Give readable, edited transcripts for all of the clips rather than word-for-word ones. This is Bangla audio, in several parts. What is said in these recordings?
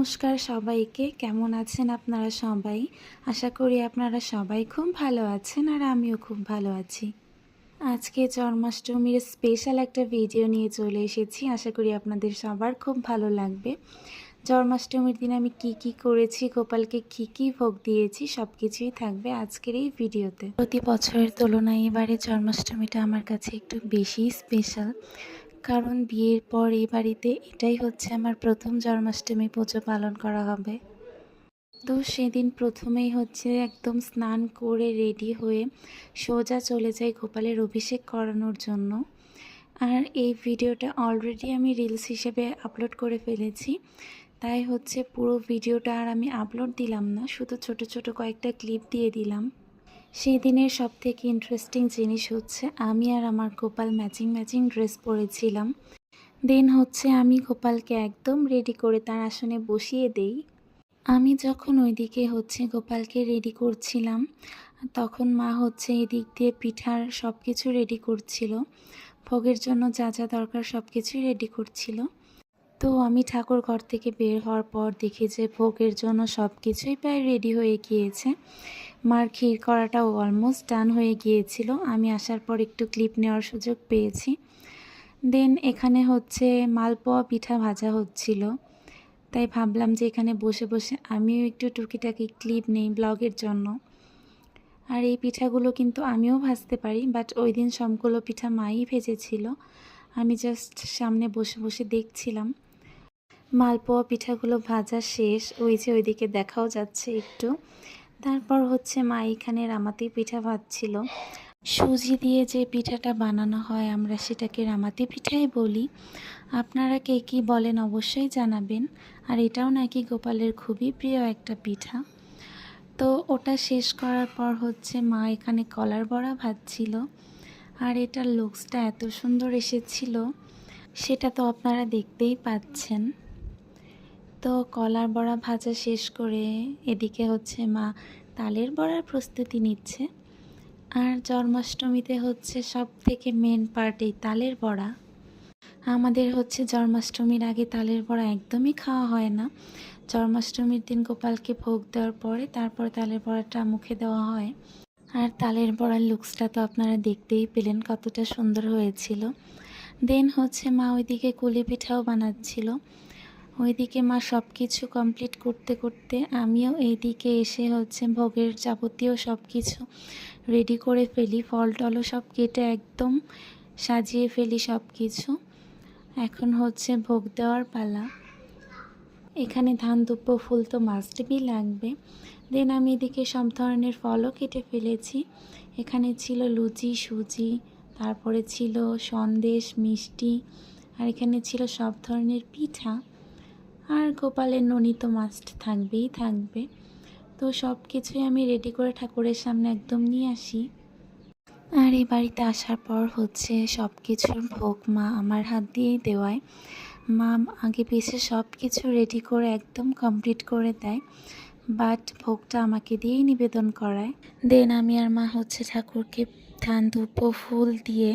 নমস্কার সবাইকে। কেমন আছেন আপনারা সবাই? আশা করি আপনারা সবাই খুব ভালো আছেন আর আমিও খুব ভালো আছি। আজকে জন্মাষ্টমীর স্পেশাল একটা ভিডিও নিয়ে চলে এসেছি। আশা করি আপনাদের সবার খুব ভালো লাগবে। জন্মাষ্টমীর দিন আমি কি করেছি, গোপালকে কি ভোগ দিয়েছি সব কিছুই থাকবে আজকের এই ভিডিওতে। প্রতি বছরের তুলনায় এবারে জন্মাষ্টমীটা আমার কাছে একটু বেশিই স্পেশাল। কারণ বিয়ের পর এই বাড়িতে এটাই হচ্ছে আমার প্রথম জন্মাষ্টমী পুজো পালন করা হবে। তো সেদিন প্রথমেই হচ্ছে একদম স্নান করে রেডি হয়ে সোজা চলে যাই গোপালের অভিষেক করানোর জন্য। আর এই ভিডিওটা অলরেডি আমি রিলস হিসেবে আপলোড করে ফেলেছি, তাই হচ্ছে পুরো ভিডিওটা আর আমি আপলোড দিলাম না, শুধু ছোট ছোট কয়েকটা ক্লিপ দিয়ে দিলাম। সেই দিনের সবথেকে ইন্টারেস্টিং জিনিস হচ্ছে আমি আর আমার গোপাল ম্যাচিং ড্রেস পরেছিলাম। দেন হচ্ছে আমি গোপালকে একদম রেডি করে তার আসনে বসিয়ে দেই। আমি যখন ওইদিকে হচ্ছে গোপালকে রেডি করছিলাম, তখন মা হচ্ছে এদিক দিয়ে পিঠার সব কিছু রেডি করছিল, ভোগের জন্য যা যা দরকার সব কিছুই রেডি করছিল। তো আমি ঠাকুর ঘর থেকে বের হওয়ার পর দেখি যে ভোগের জন্য সব কিছুই প্রায় রেডি হয়ে গিয়েছে। মার ক্ষীর করাটাও অলমোস্ট ডান হয়ে গিয়েছিল। আমি আসার পর একটু ক্লিপ নেওয়ার সুযোগ পেয়েছি। দেন এখানে হচ্ছে মালপোয়া পিঠা ভাজা হচ্ছিল, তাই ভাবলাম যে এখানে বসে বসে আমিও একটু টুকিটাকি ক্লিপ নেই ব্লগের জন্য। আর এই পিঠাগুলো কিন্তু আমিও ভাজতে পারি, বাট ওই দিন সবগুলো পিঠা মাই ভেজেছিল, আমি জাস্ট সামনে বসে বসে দেখছিলাম। মালপোয়া পিঠাগুলো ভাজা শেষ, ওই যে ওইদিকে দেখাও যাচ্ছে একটু। তারপর হচ্ছে মা এখানে রামাতি পিঠা ভাজছিল। সুজি দিয়ে যে পিঠাটা বানানো হয় আমরা সেটাকে রামাতি পিঠাই বলি। আপনারা কে কী বলেন অবশ্যই জানাবেন। আর এটাও নাকি গোপালের খুবই প্রিয় একটা পিঠা। তো ওটা শেষ করার পর হচ্ছে মা এখানে কলার বড়া ভাজছিল। আর এটার লুকসটা এত সুন্দর এসেছিল, সেটা তো আপনারা দেখতেই পাচ্ছেন। তো কলার বড়া ভাজা শেষ করে এদিকে হচ্ছে মা তালের বড়ার প্রস্তুতি নিচ্ছে। আর জন্মাষ্টমীতে হচ্ছে সব থেকে মেন পার্ট এই তালের বড়া। আমাদের হচ্ছে জন্মাষ্টমীর আগে তালের বড়া একদমই খাওয়া হয় না। জন্মাষ্টমীর দিন গোপালকে ভোগ দেওয়ার পরে তারপর তালের বড়াটা মুখে দেওয়া হয়। আর তালের বড়ার লুকসটা তো আপনারা দেখতেই পেলেন কতটা সুন্দর হয়েছিল। দেন হচ্ছে মা ওইদিকে কুলি পিঠাও বানাচ্ছিল। ওইদিকে মা সব কিছু কমপ্লিট করতে করতে আমিও এইদিকে এসে হচ্ছে ভোগের যাবতীয় সব কিছু রেডি করে ফেলি। ফল টলও সব কেটে একদম সাজিয়ে ফেলি সব কিছু। এখন হচ্ছে ভোগ দেওয়ার পালা। এখানে ধান দুব্বো ফুল তো মাস্ট বি লাগবে। দেন আমি এদিকে সব ধরনের ফলও কেটে ফেলেছি। এখানে ছিল লুচি, সুজি, তারপরে ছিল সন্দেশ, মিষ্টি, আর এখানে ছিল সব ধরনের পিঠা। আর গোপালের ননি তো মাস্ট থাকবেই থাকবে। তো সব কিছুই আমি রেডি করে ঠাকুরের সামনে একদম নিয়ে আসি। আর এই বাড়িতে আসার পর হচ্ছে সব কিছুর ভোগ মা আমার হাত দিয়েই দেওয়ায়। মা আগে পিছে সব কিছু রেডি করে একদম কমপ্লিট করে দেয়, বাট ভোগটা আমাকে দিয়েই নিবেদন করায়। দেন আমি আর মা হচ্ছে ঠাকুরকে ধান ধূপ ফুল দিয়ে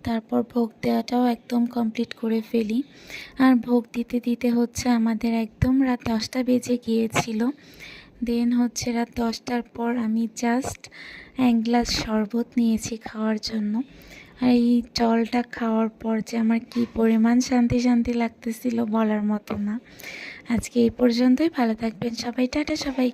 তারপর ভোগ দেওয়াটাও একদম কমপ্লিট করে ফেলি। আর ভোগ দিতে দিতে হচ্ছে আমাদের একদম রাত 10টা বেজে গিয়েছিল। দেন হচ্ছে রাত 10টার পর আমি জাস্ট এক গ্লাস শরবত নিয়েছি খাওয়ার জন্য। আর এই জলটা খাওয়ার পর যে আমার কি পরিমাণ শান্তি শান্তি লাগতেছিল বলার মতো না। আজকে এই পর্যন্তই। ভালো থাকবেন সবাই, টাটা সবাই।